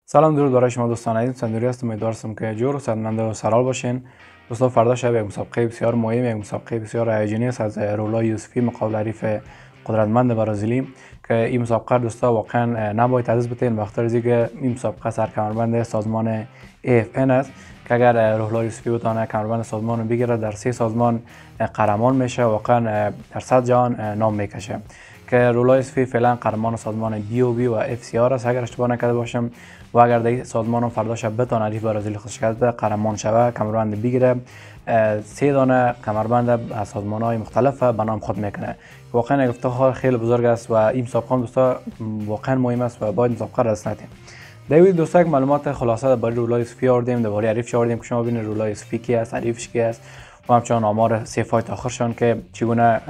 سلام درود برای شما دوستان عزیز. سندوری هستم. امیدوارم که جور و صحتمند و سرحال باشین. دوستان فردا شب یک مسابقه بسیار مهم، یک مسابقه بسیار هیجانی است از رولا یوسفی مقابل حریف قدرتمند برزیلی که این مسابقه دوستا واقعا نباید عزیز بتین وقتی از اینکه این مسابقه سرکمربند سازمان AFN است که اگر رولا یوسفی بتونه کمربند سازمان رو بگیره در 3 سازمان قهرمان میشه، واقعا در سطح جهان نام میکشه. که رولا یوسفی فعلا قهرمان سازمان BOB و FCR است اگر اشتباه نکرده باشم، و اگر در سازمان فردا شب بتونه حریف برزیلی خودش کرده قهرمان شوه، کمربند بگیره، 3 دانه کمربند از سازمان های مختلف به نام خود میکنه. واقعا یک افتخار خیلی بزرگ است و این مسابقه دوستا واقعا مهم است و باید مسابقه را دست ندیم. در ویدیو دوستا یک معلومات خلاصه درباره رولا یوسفی آوردیم، درباره حریفش آوردیم که شما ببینید رولا یوسفی کی است، حریفش کی است و همچنان آمار 3 فایت آخرشان که چگونه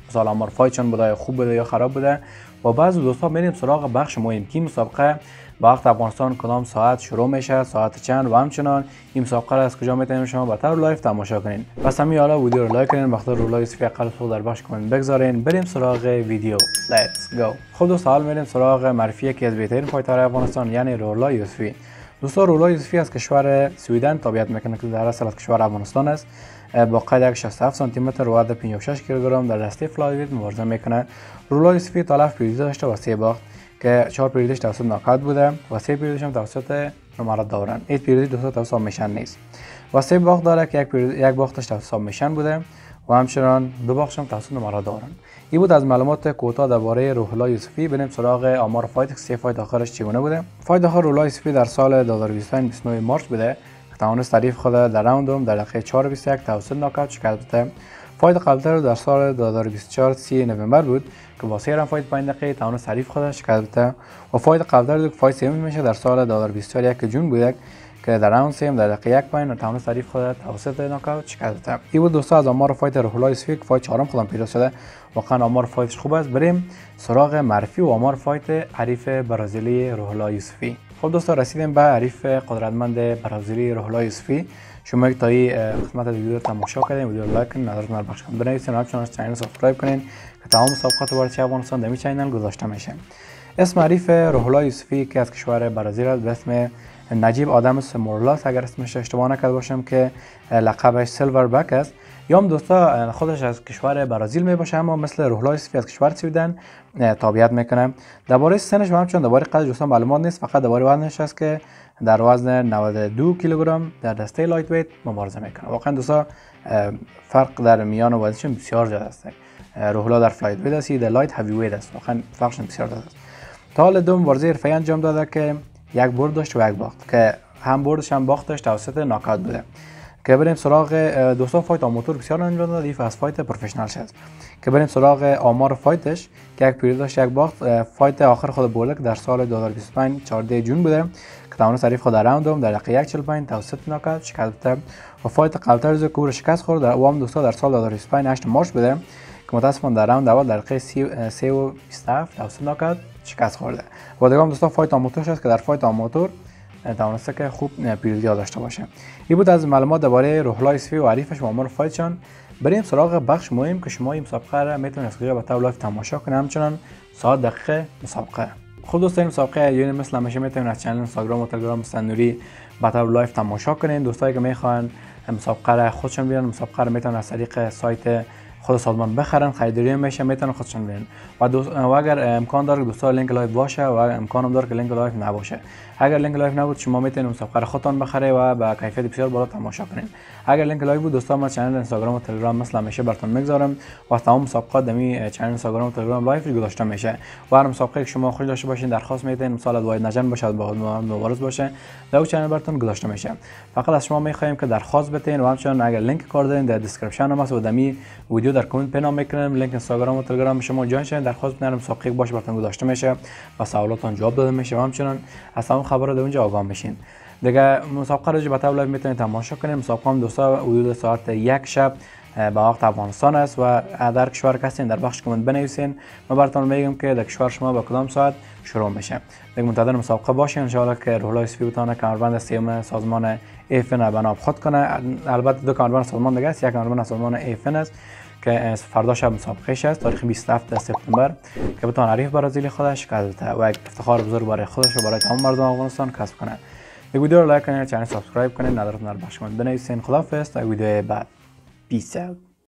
مثلا آمار فایتشان بوده، خوب بوده یا خراب بوده. و بعضی دوستا میریم سراغ بخش مهم که مسابقه با وقت افغانستان کدام ساعت شروع میشه، ساعت چند، و همچنان این مسابقه را از کجا میتونید شما به طور لایو تماشا کنین. پس همین حالا ویدیو رو لایک کنین، وقتی رولا یوسفی اقل صوت در بخش کامنت بگذارین. بریم سراغ ویدیو. لیتس گو. خب دوستا حال میریم سراغ معرفی یکی از بهترین فایترهای افغانستان یعنی رولا یوسفی. دوستا رولا یوسفی از کشور سویدن تابعیت میکنه که در اصل از کشور افغانستان است. با قد 67 سانتی متر و وزن 56 کیلوگرم در دسته فلایویت مبارزه میکنه. رولا یوسفی تا الان پیروزی داشته و 3 باخت که 4 پیروزیش توسط ناکات بوده و 3 پیروزیش هم توسط نمرات دوران. این پیروزی دوستا توسط سابمیشن نیست. و 3 باخت داره که یک باختش توسط سابمیشن بوده و همچنان 2 باختش هم توسط نمرات دوران. این بود از معلومات کوتاه درباره رولا یوسفی. بریم سراغ آمار فایت. 3 فایت آخرش چگونه بوده. فایت آخر رولا یوسفی در سال 2025 29 مارس بوده که توانست حریف خود در راوند در دقیقه 4:21 توسط ناکات شکست بده. فایت قبلتر در سال 2024 30 نوامبر بود که با 3 فایت 5 دقیقه توانست حریف خود شکست بده. و فایت قبلتر فایت سوم میشه در سال 2024 1 جون بوده که در راوند سوم در دقیقه 1 توانست حریف خود توسط ناکات شکست بده. این بود دوستا از آمار فایت رولا یوسفی. فایت 4 خودم پیروز شده، واقعا آمار فایتش خوب است. بریم سراغ معرفی و آمار فایت حریف برزیلی رولا یوسفی. خب دوستا رسیدیم به حریف قدرتمند برزیلی رولا یوسفی. شما یک تایی قسمت ویدیو تماشا کردین، ویدیو لایک کنین، نظرتون رو بخش کنین، بنویسین و همچنان چینل سابسکرایب کنین که تمام مسابقات ورزشی افغانستان در این چینل گذاشته میشه. اسم حریف رولا یوسفی که از کشور برزیل است به اسم نجیب آدمس مورلاس اگر اسمش اشتباه نکرده باشم که لقبش سیلور بک است. یا هم دوستا خودش از کشور برزیل می باشه اما مثل رولا یوسفی از کشور سویدن تابعیت میکنه. درباره سنش و همچنان درباره قدش دوستان معلومات نیست، فقط درباره وزنش است که در وزن 92 کیلوگرم در دسته لایت ویت مبارزه میکنه. واقعا دوستا فرق در میان وزنشون بسیار زیاد است. رولا در فلایت ویت است، در لایت هیوی ویت است، واقعا فرقشون بسیار زیاد است. تا حال 2 مبارزه حرفه‌ای انجام داده که 1 برد داشت و 1 باخت که هم بردش هم باختش توسط ناکات بوده. که بریم سراغ دوستا فایت آماتور بسیار انجام داده، این از فایت پروفشنال است. که بریم سراغ آمار فایتش که 1 پیروزی داشت 1 باخت. فایت آخر خود برده که در سال 2025 14 جون بوده که توانست حریف خود در راوند در دقیقه 1:45 توسط ناکات شکست بده. و فایت قبلتر از که شکست خورد در اوام دوستا در سال 2025 8 مارس بوده که متاسفانه در راوند اول در دقیقه 3:27 توسط ناکات شکست خورده. و دیگه هم دوستا فایت آماتور است که در فایت آماتور توانسته که خوب پیروزی داشته باشه. این بود از معلومات درباره رولا یوسفی و حریفش و آمار فایتشان. بریم سراغ بخش مهم که شما این مسابقه را میتونید از کجا به طور لایو تماشا کنید، همچنان ساعت دقیقه مسابقه. خود دوستان این مسابقه یعنی مثل همیشه میتونید از کانال اینستاگرام و تلگرام سندوری به طور لایو تماشا کنید. دوستایی که میخوان مسابقه را خودشون بیارن، مسابقه را میتونن از طریق سایت خود سازمان بخرن، خریداری میشه، میتونن خودشون بیارن. و اگر امکان داره دوستا لینک لایو باشه و امکان هم داره که لینک لایو نباشه. اگر لینک لایو نبود شما میتونید مسابقه را خودتون بخرید و با کیفیت بسیار بالا تماشا کنید. اگر لینک لایو بود دوستا ما کانال اینستاگرام و تلگرام مثل همیشه براتون میگذارم و تمام مسابقات در می کانال اینستاگرام و تلگرام لایو گذاشته میشه. و هر مسابقه که شما خوش داشته باشین درخواست میدین، مثلا واید نجن باشه با مبارز باشه، در اون کانال براتون گذاشته میشه. فقط از شما میخوایم که درخواست بدین و همچنان اگر لینک کار دارین در دیسکریپشن هم هست و دمی ویدیو در کامنت پیدا میکنم لینک اینستاگرام و تلگرام شما جوین شین، درخواست بدین مسابقه باشه براتون گذاشته میشه و سوالاتتون جواب داده میشه و همچنان از تمام خبرات در اونجا آگاه میشین. دیگه مسابقه رو به طور لایو میتونید تماشا کنید. مسابقه هم دوستا حدود ساعت 1 شب به وقت افغانستان است و در کشور کسین در بخش کامنت بنویسین ما براتون میگم که در کشور شما به کدام ساعت شروع میشه. دیگه منتظر مسابقه باشین ان شاء الله که رولا یوسفی بتونه کمربند سوم سازمان AFN به نام خود کنه. البته 2 کمربند سازمان دیگه است، یک کمربند سازمان AFN است که فردا شب مسابقه است تاریخ 27 سپتامبر که بتوان حریف برزیلی خودش که و یک افتخار بزرگ برای خودش و برای تمام مردم افغانستان کسب کنه. یک ویدیو رو لایک کنید، چنل سابسکرایب کنید، نظرتون رو به شما بنویسین. خداحافظ تا ویدیو بعد. پیس اوت.